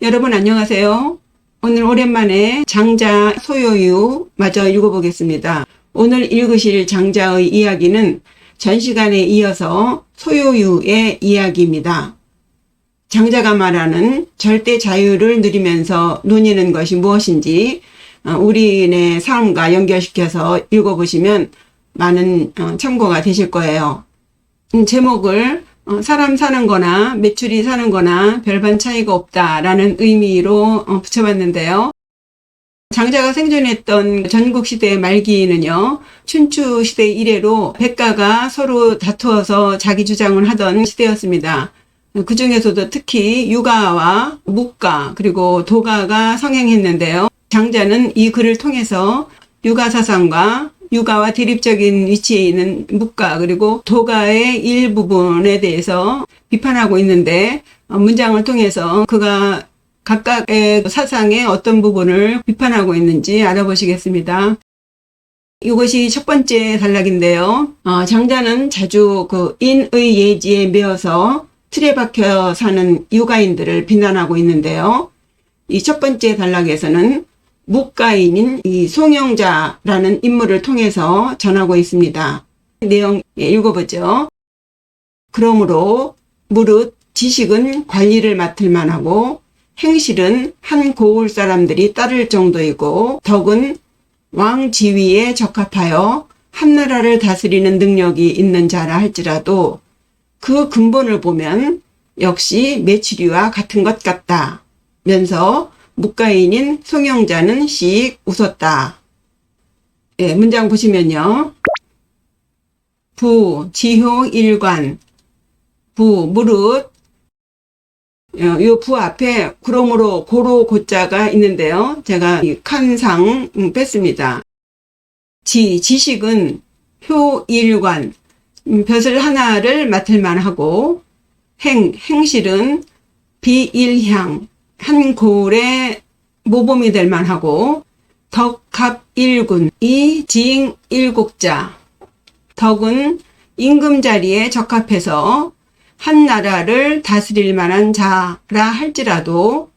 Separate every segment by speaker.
Speaker 1: 여러분 안녕하세요. 오늘 오랜만에 장자 소요유 마저 읽어보겠습니다. 오늘 읽으실 장자의 이야기는 전 시간에 이어서 소요유의 이야기입니다. 장자가 말하는 절대 자유를 누리면서 누리는 것이 무엇인지 우리의 삶과 연결시켜서 읽어보시면 많은 참고가 되실 거예요. 제목을 사람 사는 거나 매출이 사는 거나 별반 차이가 없다라는 의미로 붙여봤는데요. 장자가 생존했던 전국시대 말기는요, 춘추시대 이래로 백가가 서로 다투어서 자기 주장을 하던 시대였습니다. 그 중에서도 특히 유가와 묵가 그리고 도가가 성행했는데요. 장자는 이 글을 통해서 유가 사상과 유가와 대립적인 위치에 있는 묵가 그리고 도가의 일부분에 대해서 비판하고 있는데 문장을 통해서 그가 각각의 사상의 어떤 부분을 비판하고 있는지 알아보시겠습니다. 이것이 첫 번째 단락인데요. 장자는 자주 그 인의 예지에 매어서 틀에 박혀 사는 유가인들을 비난하고 있는데요. 이 첫 번째 단락에서는 묵가인인 이 송영자라는 인물을 통해서 전하고 있습니다. 내용 읽어보죠. 그러므로 무릇 지식은 관리를 맡을 만하고 행실은 한 고을 사람들이 따를 정도이고 덕은 왕 지위에 적합하여 한나라를 다스리는 능력이 있는 자라 할지라도 그 근본을 보면 역시 매추리와 같은 것 같다 면서 묵가인인 송영자는 씩 웃었다. 네, 문장 보시면요. 부, 지효, 일관, 부, 무릇, 요 부 앞에 그러므로 고로 고자가 있는데요. 제가 이 칸상 뺐습니다. 지식은 효, 일관, 벼슬 하나를 맡을 만하고 행실은 비일향, 한 고을의 모범이 될 만하고 덕합 일군, 이 지잉 일곡자, 덕은 임금 자리에 적합해서 한 나라를 다스릴 만한 자라 할지라도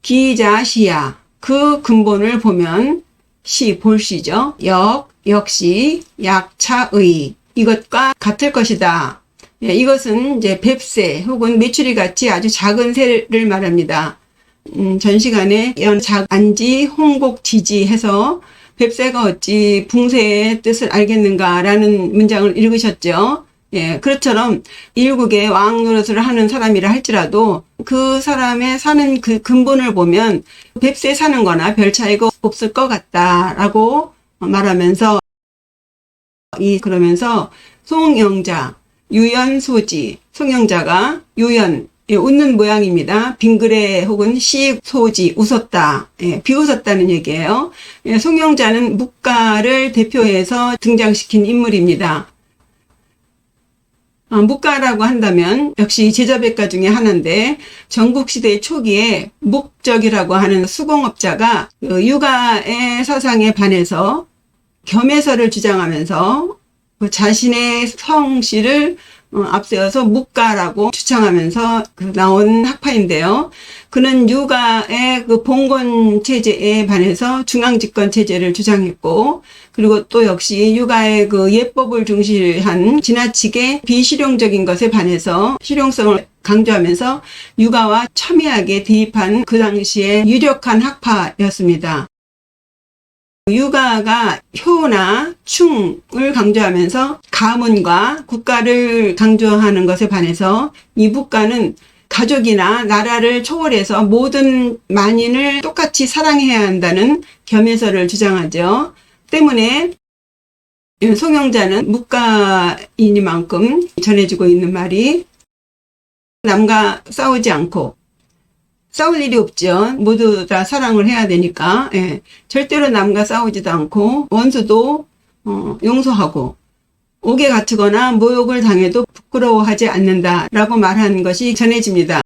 Speaker 1: 기자시야, 그 근본을 보면 볼시죠. 역시 약차의 이것과 같을 것이다. 이것은 이제 뱁새 혹은 메추리 같이 아주 작은 새를 말합니다. 전 시간에 안지 홍곡지지 해서 뱁새가 어찌 붕새의 뜻을 알겠는가라는 문장을 읽으셨죠. 그것처럼 일국의 왕 노릇을 하는 사람이라 할지라도 그 사람의 사는 그 근본을 보면 뱁새 사는 거나 별 차이가 없을 것 같다라고 말하면서 그러면서 송영자 유연소지, 송영자가 유연, 웃는 모양입니다. 빙그레 혹은 소지, 웃었다, 비웃었다는 얘기예요. 송영자는 묵가를 대표해서 등장시킨 인물입니다. 묵가라고 한다면 역시 제자백가 중에 하나인데 전국시대 초기에 묵적이라고 하는 수공업자가 유가의 사상에 반해서 겸해서를 주장하면서 자신의 성씨를 앞세워서 묵가라고 주창하면서 나온 학파인데요. 그는 유가의 그 봉건 체제에 반해서 중앙집권 체제를 주장했고, 그리고 또 역시 유가의 그 예법을 중시한 지나치게 비실용적인 것에 반해서 실용성을 강조하면서 유가와 첨예하게 대입한 그 당시에 유력한 학파였습니다. 유가가 효나 충을 강조하면서 가문과 국가를 강조하는 것에 반해서 이 묵가는 가족이나 나라를 초월해서 모든 만인을 똑같이 사랑해야 한다는 겸해서를 주장하죠. 때문에 송영자는 묵가이니만큼 전해지고 있는 말이 남과 싸우지 않고 싸울 일이 없죠. 모두 다 사랑을 해야 되니까. 절대로 남과 싸우지도 않고 원수도 용서하고 옥에 갇히거나 모욕을 당해도 부끄러워하지 않는다라고 말하는 것이 전해집니다.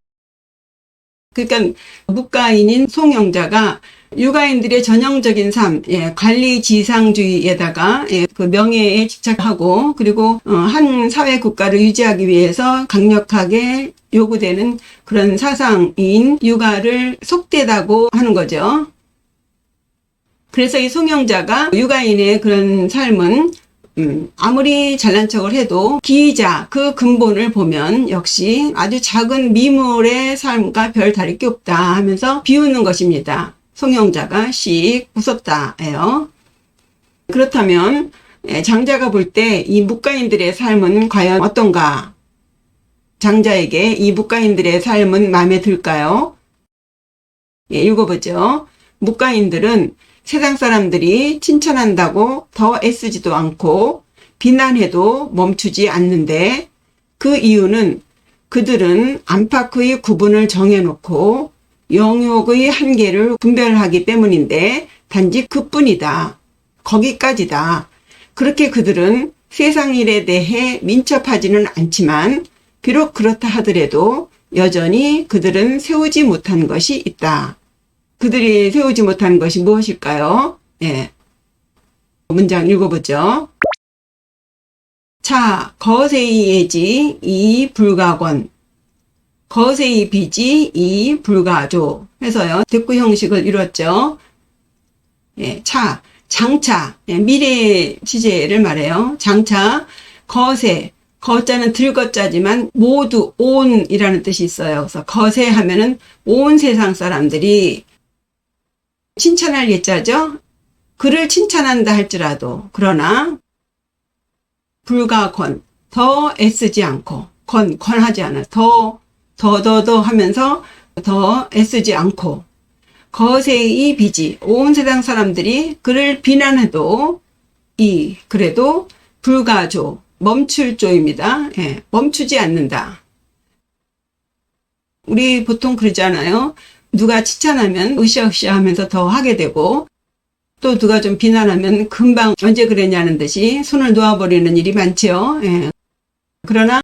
Speaker 1: 그러니까 묵가인인 송영자가 육아인들의 전형적인 삶, 관리지상주의에다가 그 명예에 집착하고 그리고 한 사회 국가를 유지하기 위해서 강력하게 요구되는 그런 사상인 육아를 속되다고 하는 거죠. 그래서 이 송영자가 육아인의 그런 삶은 아무리 잘난 척을 해도 기이자 그 근본을 보면 역시 아주 작은 미물의 삶과 별 다를 게 없다 하면서 비웃는 것입니다. 송영자가 씩 웃었다예요. 그렇다면 장자가 볼 때 이 묵가인들의 삶은 과연 어떤가? 장자에게 이 묵가인들의 삶은 마음에 들까요? 읽어보죠. 묵가인들은 세상 사람들이 칭찬한다고 더 애쓰지도 않고 비난해도 멈추지 않는데 그 이유는 그들은 안팎의 구분을 정해놓고 영욕의 한계를 분별하기 때문인데 단지 그뿐이다. 거기까지다. 그렇게 그들은 세상 일에 대해 민첩하지는 않지만 비록 그렇다 하더라도 여전히 그들은 세우지 못한 것이 있다. 그들이 세우지 못한 것이 무엇일까요? 문장 읽어보죠. 자, 거세이 예지 이 불가권, 거세이 비지 이 불가조 해서요. 대꾸 형식을 이뤘죠. 차, 장차, 미래 시제를 말해요. 장차, 거세, 거자는 들거자지만 모두 온이라는 뜻이 있어요. 그래서 거세 하면은 온 세상 사람들이 칭찬할 예자죠. 그를 칭찬한다 할지라도 그러나 불가권, 더 애쓰지 않고 권하지 않아 더 하면서 더 애쓰지 않고 거세의 비지 온 세상 사람들이 그를 비난해도 그래도 불가조 멈출 조입니다. 멈추지 않는다. 우리 보통 그러잖아요. 누가 칭찬하면 으쌰으쌰 하면서 더 하게 되고 또 누가 좀 비난하면 금방 언제 그랬냐는 듯이 손을 놓아버리는 일이 많지요. 그러나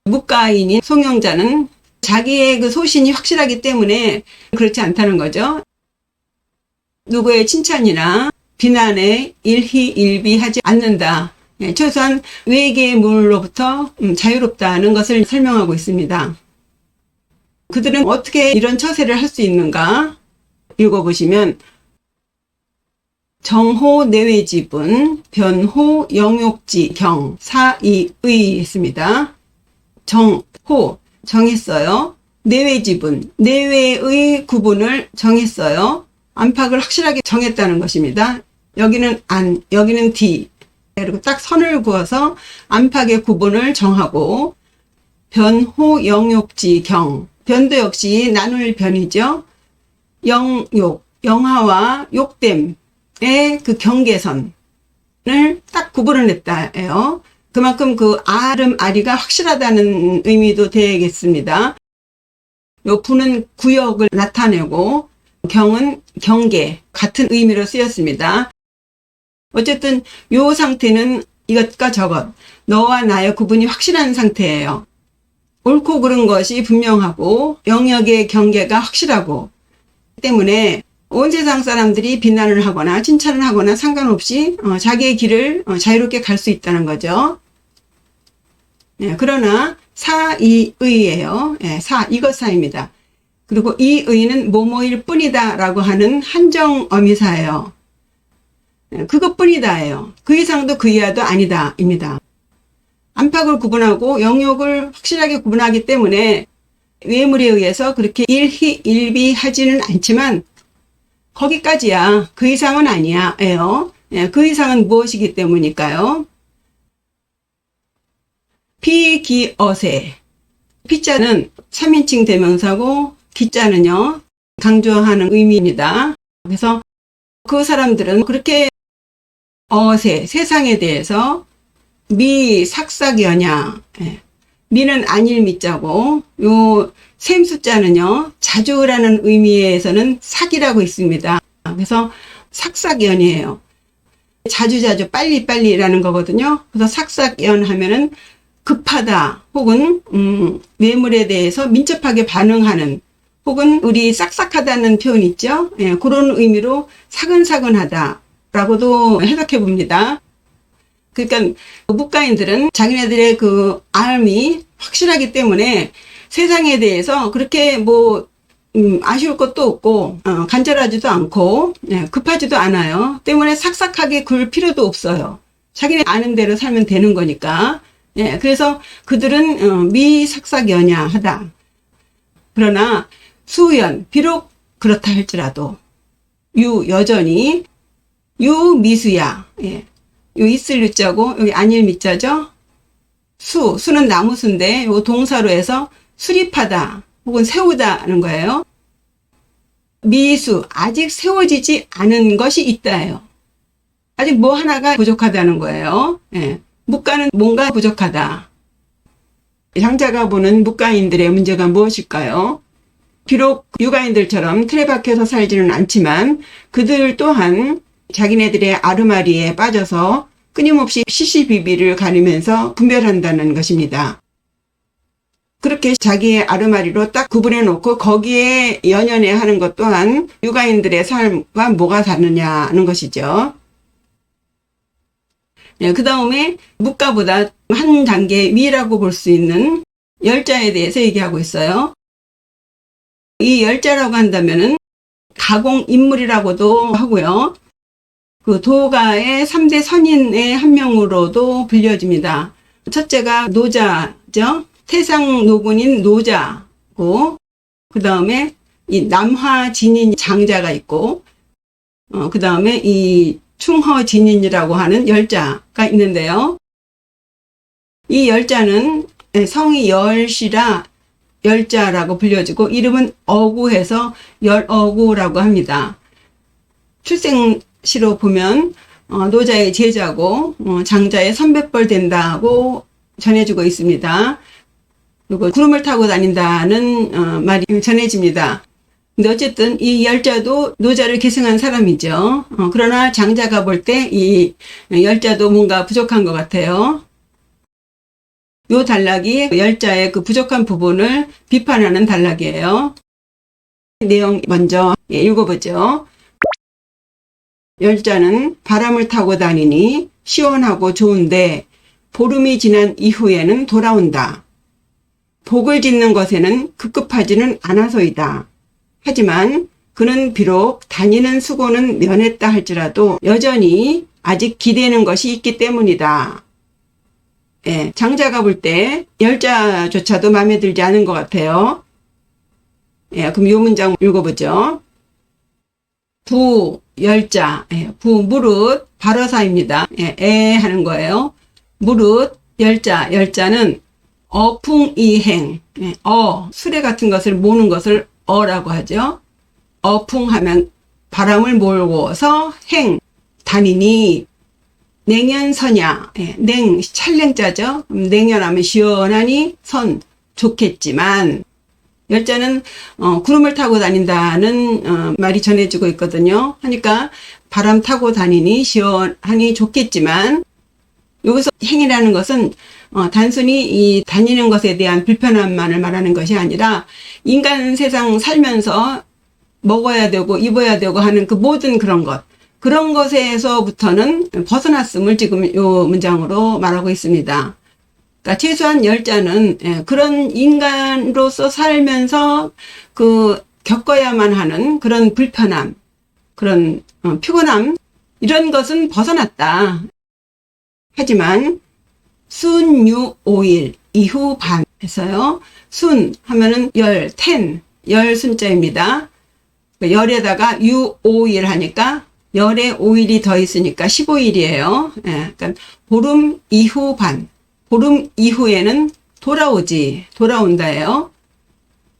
Speaker 1: 묵가인인 송영자는 자기의 그 소신이 확실하기 때문에 그렇지 않다는 거죠. 누구의 칭찬이나 비난에 일희일비하지 않는다. 최소한 외계의 물로부터 자유롭다는 것을 설명하고 있습니다. 그들은 어떻게 이런 처세를 할 수 있는가? 읽어보시면 정호 내외지분, 변호 영욕지 경, 사이의 했습니다. 정호, 정했어요. 내외지분, 내외의 구분을 정했어요. 안팎을 확실하게 정했다는 것입니다. 여기는 안, 여기는 뒤. 그리고 딱 선을 그어서 안팎의 구분을 정하고 변호 영욕지 경, 변도 역시 나눌 변이죠. 영욕, 영하와 욕됨의 그 경계선을 딱 구분을 냈다예요. 그만큼 그 아리가 확실하다는 의미도 되겠습니다. 요 부는 구역을 나타내고 경은 경계, 같은 의미로 쓰였습니다. 어쨌든 요 상태는 이것과 저것, 너와 나의 구분이 확실한 상태예요. 옳고 그른 것이 분명하고 영역의 경계가 확실하고 때문에 온 세상 사람들이 비난을 하거나 칭찬을 하거나 상관없이 자기의 길을 자유롭게 갈 수 있다는 거죠. 그러나 사이의예요. 이것사입니다. 그리고 이 의는 뭐뭐일 뿐이다 라고 하는 한정어미사예요. 그것뿐이다예요. 그 이상도 그 이하도 아니다 입니다. 안팎을 구분하고 영역을 확실하게 구분하기 때문에 외물에 의해서 그렇게 일희일비하지는 않지만 거기까지야. 그 이상은 아니야. 그 이상은 무엇이기 때문일까요? 피기어세. 피자는 3인칭 대명사고 기자는요. 강조하는 의미입니다. 그래서 그 사람들은 그렇게 세상에 대해서 미삭삭여냐. 미는 아닐 미자고 요 셈 숫자는요. 자주라는 의미에서는 삭이라고 있습니다. 그래서 삭삭연이에요. 자주자주 빨리빨리라는 거거든요. 그래서 삭삭연 하면은 급하다 혹은 외물에 대해서 민첩하게 반응하는 혹은 우리 싹싹하다는 표현 있죠? 예, 그런 의미로 사근사근하다라고도 해석해 봅니다. 그러니까 묵가인들은 자기네들의 그 알미 확실하기 때문에 세상에 대해서 그렇게 뭐 아쉬울 것도 없고 간절하지도 않고 급하지도 않아요. 때문에 삭삭하게 굴 필요도 없어요. 자기네 아는 대로 살면 되는 거니까. 그래서 그들은 미삭삭연야하다. 그러나 수연 비록 그렇다 할지라도 여전히 유미수야. 요 있을 유자고 여기 안일 미자죠. 수는 나무수인데 요 동사로 해서 수립하다 혹은 세우다는 거예요. 미수 아직 세워지지 않은 것이 있다예요. 아직 뭐 하나가 부족하다는 거예요. 묵가는 뭔가 부족하다. 장자가 보는 묵가인들의 문제가 무엇일까요? 비록 유가인들처럼 틀에 박혀서 살지는 않지만 그들 또한 자기네들의 아르마리에 빠져서 끊임없이 시시비비를 가리면서 분별한다는 것입니다. 그렇게 자기의 아르마리로 딱 구분해 놓고 거기에 연연해 하는 것 또한 유가인들의 삶과 뭐가 다르냐는 것이죠. 그 다음에 묵가보다 한 단계 위라고 볼 수 있는 열자에 대해서 얘기하고 있어요. 이 열자라고 한다면은 가공인물이라고도 하고요. 그 도가의 3대 선인의 한 명으로도 불려집니다. 첫째가 노자죠. 태상 노군인 노자고, 그 다음에 이 남화진인 장자가 있고, 그 다음에 이 충허진인이라고 하는 열자가 있는데요. 이 열자는 성이 열시라 열자라고 불려지고 이름은 어구해서 열어구라고 합니다. 출생시로 보면 노자의 제자고 장자의 선배뻘 된다고 전해지고 있습니다. 그리고 구름을 타고 다닌다는 말이 전해집니다. 근데 어쨌든 이 열자도 노자를 계승한 사람이죠. 그러나 장자가 볼 때 이 열자도 뭔가 부족한 것 같아요. 요 단락이 열자의 그 부족한 부분을 비판하는 단락이에요. 내용 먼저 읽어보죠. 열자는 바람을 타고 다니니 시원하고 좋은데 보름이 지난 이후에는 돌아온다. 복을 짓는 것에는 급급하지는 않아서이다. 하지만 그는 비록 다니는 수고는 면했다 할지라도 여전히 아직 기대는 것이 있기 때문이다. 장자가 볼 때 열자조차도 마음에 들지 않은 것 같아요. 그럼 이 문장 읽어보죠. 부 열자, 부 무릇 발어사입니다. 하는 거예요. 무릇 열자는 어풍이행, 수레 같은 것을 모는 것을 어라고 하죠. 어풍하면 바람을 몰고서 행, 다니니 냉연선야, 냉, 찰냉자죠. 냉연하면 시원하니 선, 좋겠지만 열자는 구름을 타고 다닌다는 말이 전해지고 있거든요. 하니까 바람 타고 다니니 시원하니 좋겠지만 여기서 행이라는 것은 단순히 이 다니는 것에 대한 불편함만을 말하는 것이 아니라 인간 세상 살면서 먹어야 되고 입어야 되고 하는 그 모든 그런 것에서부터는 벗어났음을 지금 요 문장으로 말하고 있습니다. 그러니까 최소한 열자는 그런 인간으로서 살면서 그 겪어야만 하는 그런 불편함, 그런 피곤함 이런 것은 벗어났다. 하지만 순유오일 이후 반에서요. 순 하면은 열 순자입니다. 열에다가 유오일 하니까 열에 5일이 더 있으니까 15일이에요. 그러니까 보름 이후 반. 보름 이후에는 돌아온다예요.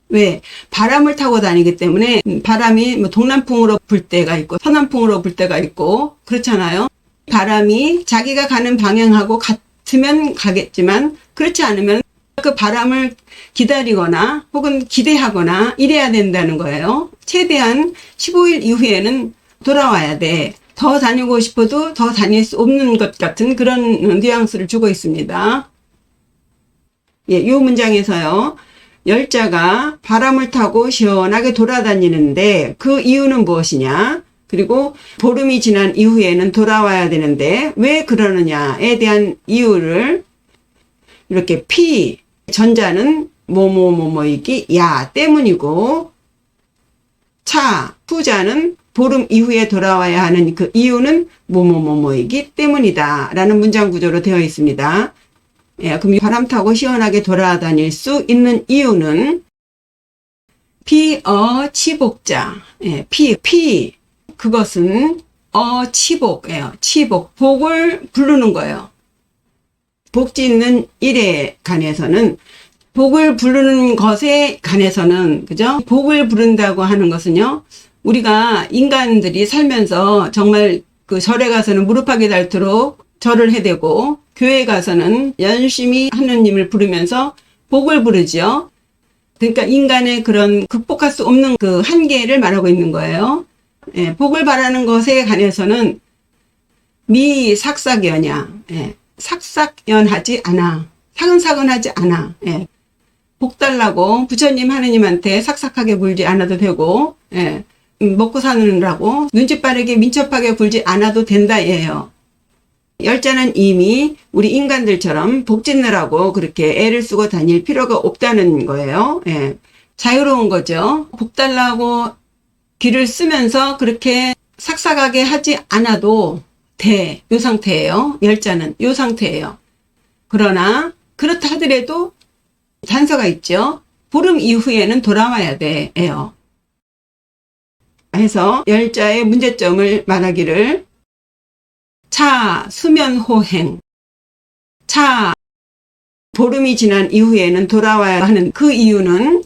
Speaker 1: 왜? 바람을 타고 다니기 때문에 바람이 뭐 동남풍으로 불 때가 있고 서남풍으로 불 때가 있고 그렇잖아요. 바람이 자기가 가는 방향하고 같으면 가겠지만 그렇지 않으면 그 바람을 기다리거나 혹은 기대하거나 이래야 된다는 거예요. 최대한 15일 이후에는 돌아와야 돼. 더 다니고 싶어도 더 다닐 수 없는 것 같은 그런 뉘앙스를 주고 있습니다. 이 문장에서요. 열자가 바람을 타고 시원하게 돌아다니는데 그 이유는 무엇이냐? 그리고 보름이 지난 이후에는 돌아와야 되는데 왜 그러느냐에 대한 이유를 이렇게 피, 전자는 뭐뭐뭐뭐이기 야 때문이고, 차, 후자는 보름 이후에 돌아와야 하는 그 이유는 뭐뭐뭐뭐이기 때문이다 라는 문장 구조로 되어 있습니다. 예, 그럼 바람 타고 시원하게 돌아다닐 수 있는 이유는 피어치복자, 예, 피 그것은 치복이에요. 치복, 복을 부르는 거예요. 복지 있는 일에 관해서는, 복을 부르는 것에 관해서는, 그죠? 복을 부른다고 하는 것은요, 우리가 인간들이 살면서 정말 그 절에 가서는 무릎하게 닳도록 절을 해대고, 교회 가서는 열심히 하느님을 부르면서 복을 부르죠. 그러니까 인간의 그런 극복할 수 없는 그 한계를 말하고 있는 거예요. 예, 복을 바라는 것에 관해서는 미삭삭연야, 예, 삭삭연하지 않아, 사근사근하지 않아. 예, 복 달라고 부처님 하느님한테 삭삭하게 굴지 않아도 되고, 예, 먹고 사느라고 눈치 빠르게 민첩하게 굴지 않아도 된다 예요. 열자는 이미 우리 인간들처럼 복 짓느라고 그렇게 애를 쓰고 다닐 필요가 없다는 거예요. 예, 자유로운 거죠. 복 달라고 기를 쓰면서 그렇게 삭삭하게 하지 않아도 돼. 요 상태예요. 열자는 요 상태예요. 그러나 그렇다 하더라도 단서가 있죠. 보름 이후에는 돌아와야 돼요. 해서 열자의 문제점을 말하기를, 차 수면호행, 차 보름이 지난 이후에는 돌아와야 하는 그 이유는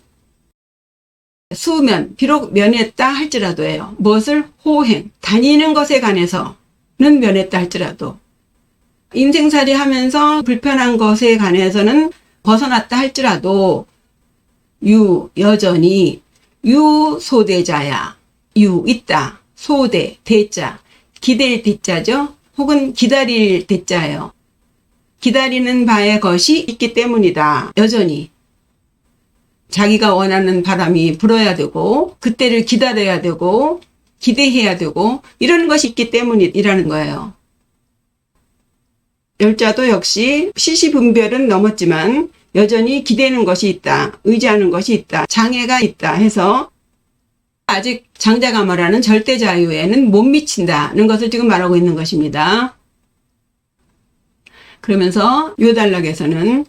Speaker 1: 수면, 비록 면했다 할지라도예요. 무엇을? 호행, 다니는 것에 관해서는 면했다 할지라도, 인생살이 하면서 불편한 것에 관해서는 벗어났다 할지라도 여전히 유소대자야. 있다, 소대, 대자, 기댈 대자죠. 혹은 기다릴 대자예요. 기다리는 바의 것이 있기 때문이다. 여전히 자기가 원하는 바람이 불어야 되고, 그때를 기다려야 되고, 기대해야 되고, 이런 것이 있기 때문이라는 거예요. 열자도 역시 시시분별은 넘었지만 여전히 기대는 것이 있다, 의지하는 것이 있다, 장애가 있다 해서 아직 장자가 말하는 절대 자유에는 못 미친다는 것을 지금 말하고 있는 것입니다. 그러면서 요 단락에서는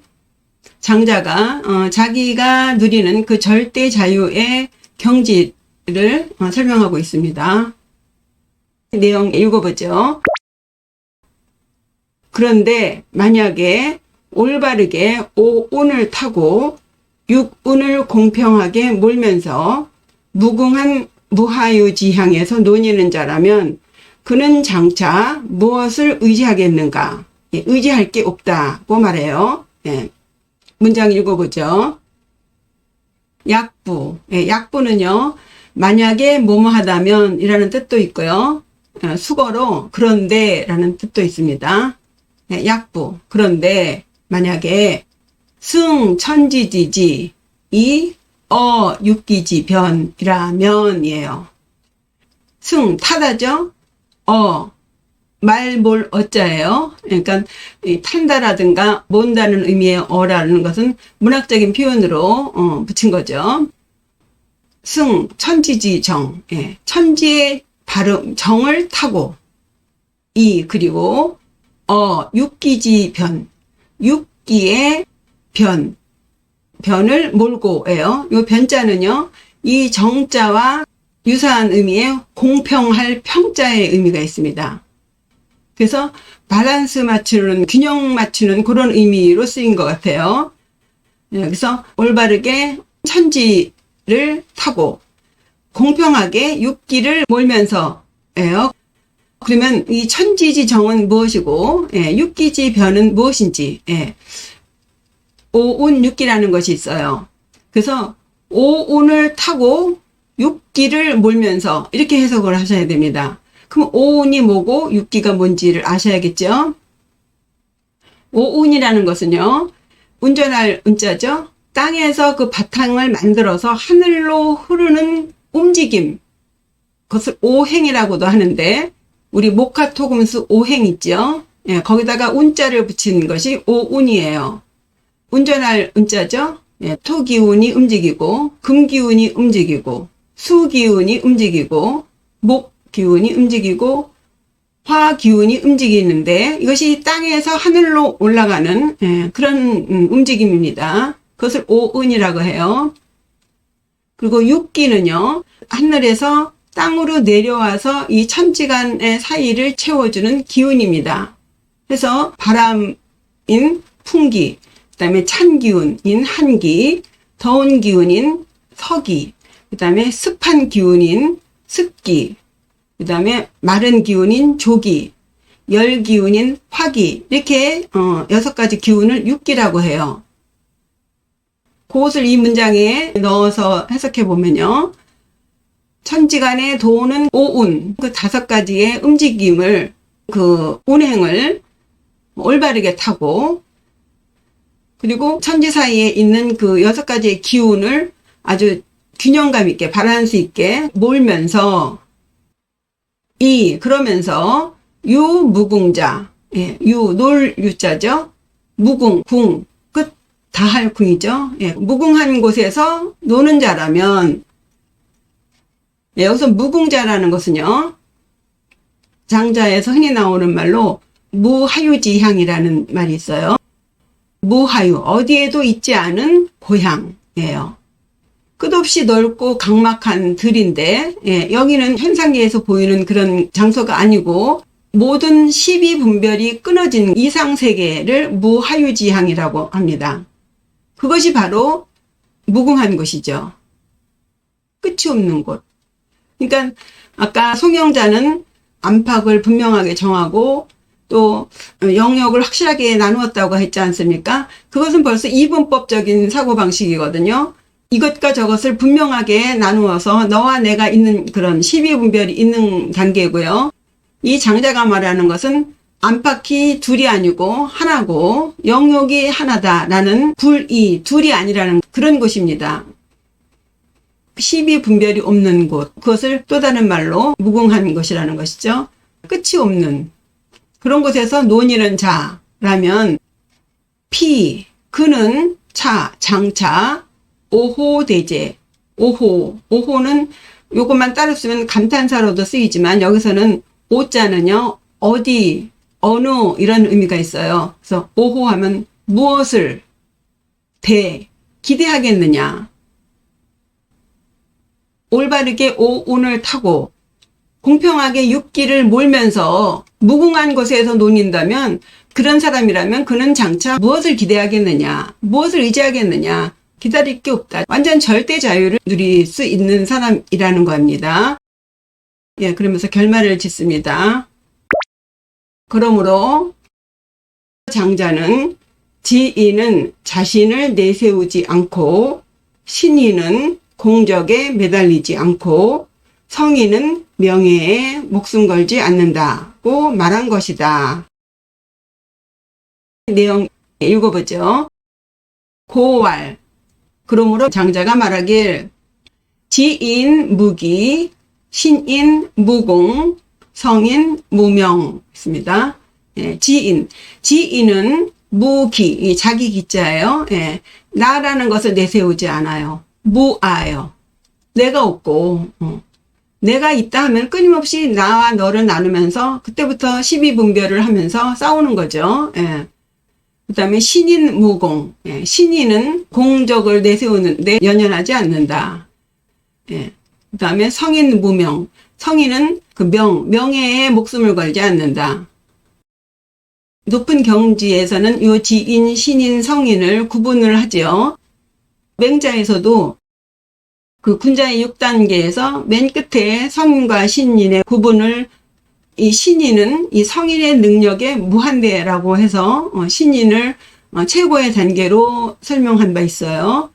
Speaker 1: 장자가 자기가 누리는 그 절대 자유의 경지를 설명하고 있습니다. 내용 읽어보죠. 그런데 만약에 올바르게 오운을 타고 육운을 공평하게 몰면서 무궁한 무하유지향에서 논의는 자라면 그는 장차 무엇을 의지하겠는가? 예, 의지할 게 없다고 말해요. 예. 문장 읽어보죠. 약부. 예, 약부는요, 만약에 뭐뭐 하다면 이라는 뜻도 있고요. 수거로 그런데 라는 뜻도 있습니다. 예, 약부. 그런데 만약에 승천지지지 이 육기지 변이라면이에요. 승 타다죠. 말몰 어자예요. 그러니까 탄다라든가 몬다는 의미의 어라는 것은 문학적인 표현으로 붙인 거죠. 승 천지지 정, 예, 천지의 발음 정을 타고, 그리고 육기지 변, 육기의 변을 몰고예요. 요 변자는요, 이 정자와 유사한 의미의 공평할 평자의 의미가 있습니다. 그래서 밸런스 맞추는, 균형 맞추는 그런 의미로 쓰인 것 같아요. 그래서 올바르게 천지를 타고 공평하게 육기를 몰면서예요. 그러면 이 천지지 정은 무엇이고, 육기지 변은 무엇인지, 오운육기라는 것이 있어요. 그래서 오운을 타고 육기를 몰면서 이렇게 해석을 하셔야 됩니다. 그럼 오운이 뭐고 육기가 뭔지를 아셔야겠죠. 오운이라는 것은요, 운전할 운자죠. 땅에서 그 바탕을 만들어서 하늘로 흐르는 움직임, 그것을 오행이라고도 하는데, 우리 목화토금수 오행 있죠? 예, 거기다가 운자를 붙인 것이 오운이에요. 운전할 운자죠? 예, 토기운이 움직이고, 금기운이 움직이고, 수기운이 움직이고, 목기운이 움직이고, 화기운이 움직이는데, 이것이 땅에서 하늘로 올라가는 그런 움직임입니다. 그것을 오운이라고 해요. 그리고 육기는요, 하늘에서 땅으로 내려와서 이 천지간의 사이를 채워주는 기운입니다. 그래서 바람인 풍기, 그 다음에 찬 기운인 한기, 더운 기운인 서기, 그 다음에 습한 기운인 습기, 그 다음에 마른 기운인 조기, 열 기운인 화기, 이렇게 6가지 기운을 육기라고 해요. 그것을 이 문장에 넣어서 해석해 보면요, 천지간에 도는 오운, 그 5가지의 움직임을, 그 운행을 올바르게 타고, 그리고 천지 사이에 있는 그 6가지의 기운을 아주 균형감 있게, 밸런스 있게 몰면서, 그러면서 유무궁자, 예, 놀 유자죠. 무궁, 궁, 끝 다할 궁이죠. 예, 무궁한 곳에서 노는 자라면, 예, 여기서 무궁자라는 것은요, 장자에서 흔히 나오는 말로 무하유지향이라는 말이 있어요. 무하유, 어디에도 있지 않은 고향이에요. 끝없이 넓고 각막한 들인데, 예, 여기는 현상계에서 보이는 그런 장소가 아니고, 모든 12분별이 끊어진 이상세계를 무하유지향이라고 합니다. 그것이 바로 무궁한 곳이죠. 끝이 없는 곳. 그러니까 아까 송영자는 안팎을 분명하게 정하고 또 영역을 확실하게 나누었다고 했지 않습니까? 그것은 벌써 이분법적인 사고방식이거든요. 이것과 저것을 분명하게 나누어서 너와 내가 있는 그런 12분별이 있는 단계고요. 이 장자가 말하는 것은 안팎이 둘이 아니고 하나고 영역이 하나다라는 불이 둘이 아니라는 그런 곳입니다. 12분별이 없는 곳, 그것을 또 다른 말로 무궁한 것이라는 것이죠. 끝이 없는 그런 곳에서 논이는 자라면 그는 장차 오호대제, 오호는 요것만 따로 쓰면 감탄사로도 쓰이지만 여기서는 오자는요, 어디, 어느 이런 의미가 있어요. 그래서 오호하면 무엇을 기대하겠느냐. 올바르게 오운을 타고 공평하게 육기를 몰면서 무궁한 곳에서 논인다면 그런 사람이라면 그는 장차 무엇을 기대하겠느냐, 무엇을 의지하겠느냐, 기다릴 게 없다. 완전 절대 자유를 누릴 수 있는 사람이라는 겁니다. 예, 그러면서 결말을 짓습니다. 그러므로 장자는 지인은 자신을 내세우지 않고 신인은 공적에 매달리지 않고 성인은 명예에 목숨 걸지 않는다고 말한 것이다. 내용 읽어보죠. 고왈. 그러므로 장자가 말하길 지인 무기, 신인 무공, 성인 무명 있습니다. 예, 지인은 무기, 자기 기자예요. 예, 나라는 것을 내세우지 않아요. 무아예요. 내가 없고 내가 있다 하면 끊임없이 나와 너를 나누면서 그때부터 12분별을 하면서 싸우는 거죠. 예. 그 다음에 신인 무공, 예. 신인은 공적을 내세우는데 연연하지 않는다. 예. 그 다음에 성인 무명, 성인은 그 명예에 목숨을 걸지 않는다. 높은 경지에서는 요 지인, 신인, 성인을 구분을 하죠. 맹자에서도 그 군자의 6단계에서 맨 끝에 성인과 신인의 구분을 이 신인은 이 성인의 능력에 무한대라고 해서 신인을 최고의 단계로 설명한 바 있어요.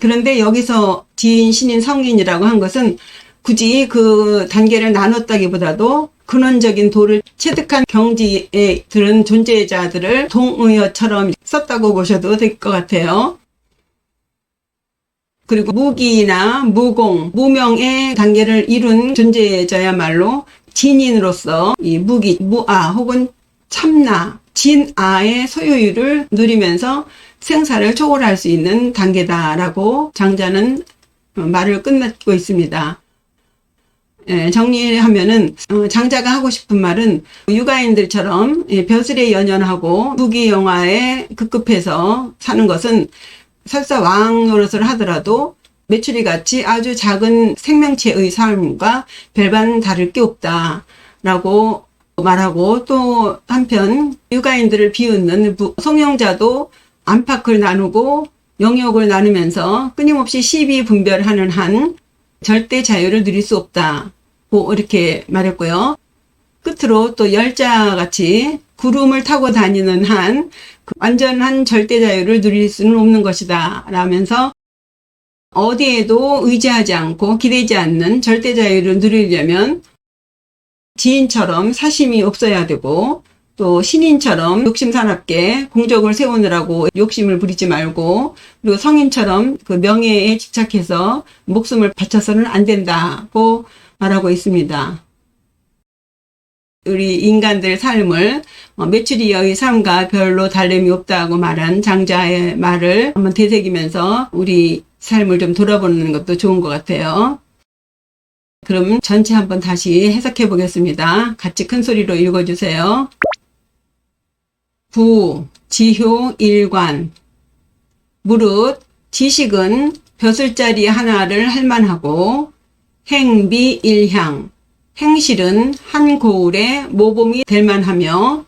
Speaker 1: 그런데 여기서 지인, 신인, 성인이라고 한 것은 굳이 그 단계를 나눴다기보다도 근원적인 도를 체득한 경지에 들은 존재자들을 동의어처럼 썼다고 보셔도 될 것 같아요. 그리고 무기나 무공, 무명의 단계를 이룬 존재자야말로 진인으로서 이 무기, 무아 혹은 참나, 진아의 소유율을 누리면서 생사를 초월할 수 있는 단계다라고 장자는 말을 끝맺고 있습니다. 정리하면은 장자가 하고 싶은 말은 육아인들처럼 벼슬에 연연하고 무기영화에 급급해서 사는 것은 설사 왕 노릇을 하더라도 메추리 같이 아주 작은 생명체의 삶과 별반 다를 게 없다라고 말하고, 또 한편 육아인들을 비웃는 송영자도 안팎을 나누고 영역을 나누면서 끊임없이 시비 분별하는 한 절대 자유를 누릴 수 없다고 이렇게 말했고요. 끝으로 또 열자같이 구름을 타고 다니는 한 완전한 절대 자유를 누릴 수는 없는 것이다 라면서 어디에도 의지하지 않고 기대지 않는 절대 자유를 누리려면 지인처럼 사심이 없어야 되고, 또 신인처럼 욕심사납게 공적을 세우느라고 욕심을 부리지 말고, 그리고 성인처럼 그 명예에 집착해서 목숨을 바쳐서는 안 된다고 말하고 있습니다. 우리 인간들 삶을 메추리의 삶과 별로 다름이 없다고 말한 장자의 말을 한번 되새기면서 우리 삶을 좀 돌아보는 것도 좋은 것 같아요. 그럼 전체 한번 다시 해석해 보겠습니다. 같이 큰 소리로 읽어주세요. 부, 지효, 일관. 무릇, 지식은 벼슬자리 하나를 할만하고, 행비, 일향. 행실은 한 고을의 모범이 될 만하며,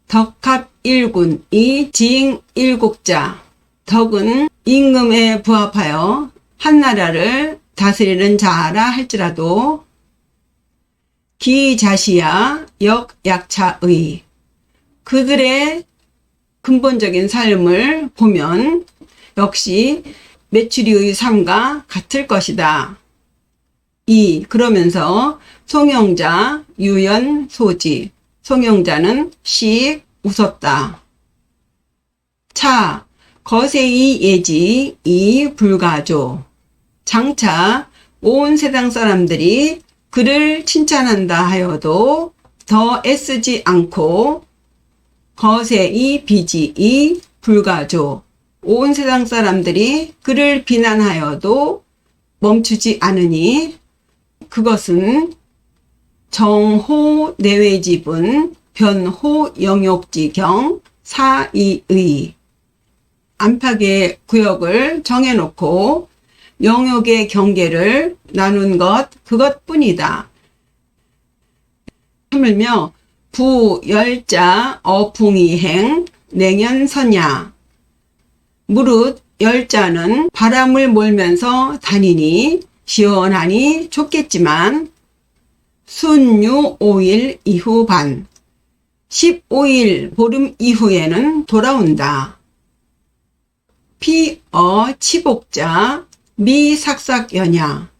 Speaker 1: 덕합 일군, 이 지잉 일곡자. 덕은 임금에 부합하여 한 나라를 다스리는 자라 할지라도, 기자시야 역약차의. 그들의 근본적인 삶을 보면 역시 메추리의 삶과 같을 것이다. 그러면서 송영자, 유연, 소지. 송영자는 씩 웃었다. 차, 거세이 예지, 이 불가조. 장차 온 세상 사람들이 그를 칭찬한다 하여도 더 애쓰지 않고 거세이 비지이 불가조. 온 세상 사람들이 그를 비난하여도 멈추지 않으니 그것은 정호 내외지분 변호 영역지경 사이의. 안팎의 구역을 정해놓고 영역의 경계를 나눈 것, 그것뿐이다. 하물며 부, 열자, 어풍이행, 냉연선야. 무릇 열자는 바람을 몰면서 다니니 시원하니 좋겠지만 순유 5일 이후 반, 15일 보름 이후에는 돌아온다. 피어 치복자 미삭삭연야.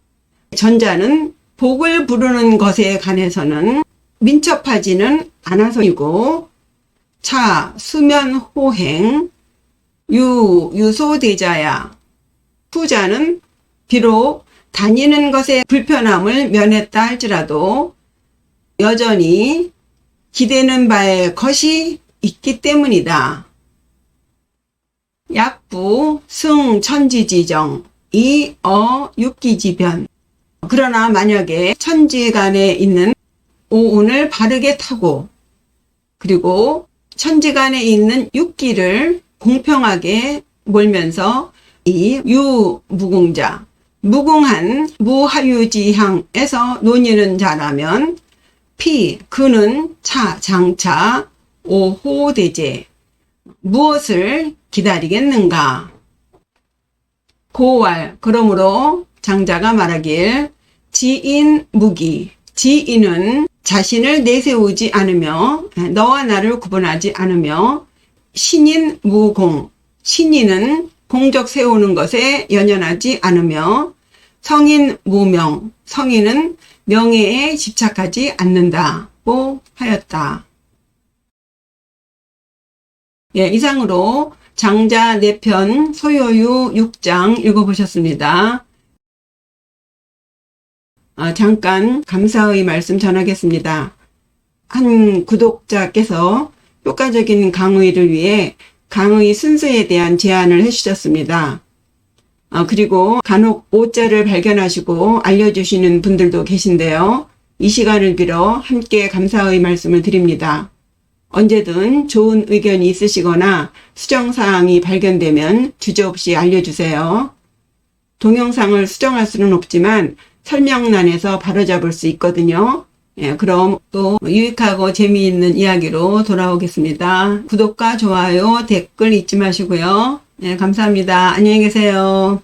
Speaker 1: 전자는 복을 부르는 것에 관해서는 민첩하지는 않아서이고, 차 수면호행 유소대자야. 후자는 비록 다니는 것에 불편함을 면했다 할지라도 여전히 기대는 바의 것이 있기 때문이다. 약부 승천지지정 육기지변. 그러나 만약에 천지간에 있는 오운을 바르게 타고, 그리고 천지간에 있는 육기를 공평하게 몰면서 이 유무궁자, 무궁한 무하유지향에서 논의는 자라면 그는 장차 오호대제. 무엇을 기다리겠는가? 고왈. 그러므로 장자가 말하길 지인무기. 지인은 자신을 내세우지 않으며 너와 나를 구분하지 않으며, 신인 무공. 신인은 공적 세우는 것에 연연하지 않으며, 성인 무명. 성인은 명예에 집착하지 않는다고 하였다. 이상으로 장자 4편, 소요유 6장 읽어보셨습니다. 잠깐 감사의 말씀 전하겠습니다. 한 구독자께서 효과적인 강의를 위해 강의 순서에 대한 제안을 해주셨습니다. 그리고 간혹 오자를 발견하시고 알려주시는 분들도 계신데요. 이 시간을 빌어 함께 감사의 말씀을 드립니다. 언제든 좋은 의견이 있으시거나 수정사항이 발견되면 주저없이 알려주세요. 동영상을 수정할 수는 없지만 설명란에서 바로잡을 수 있거든요. 그럼 또 유익하고 재미있는 이야기로 돌아오겠습니다. 구독과 좋아요, 댓글 잊지 마시고요. 감사합니다. 안녕히 계세요.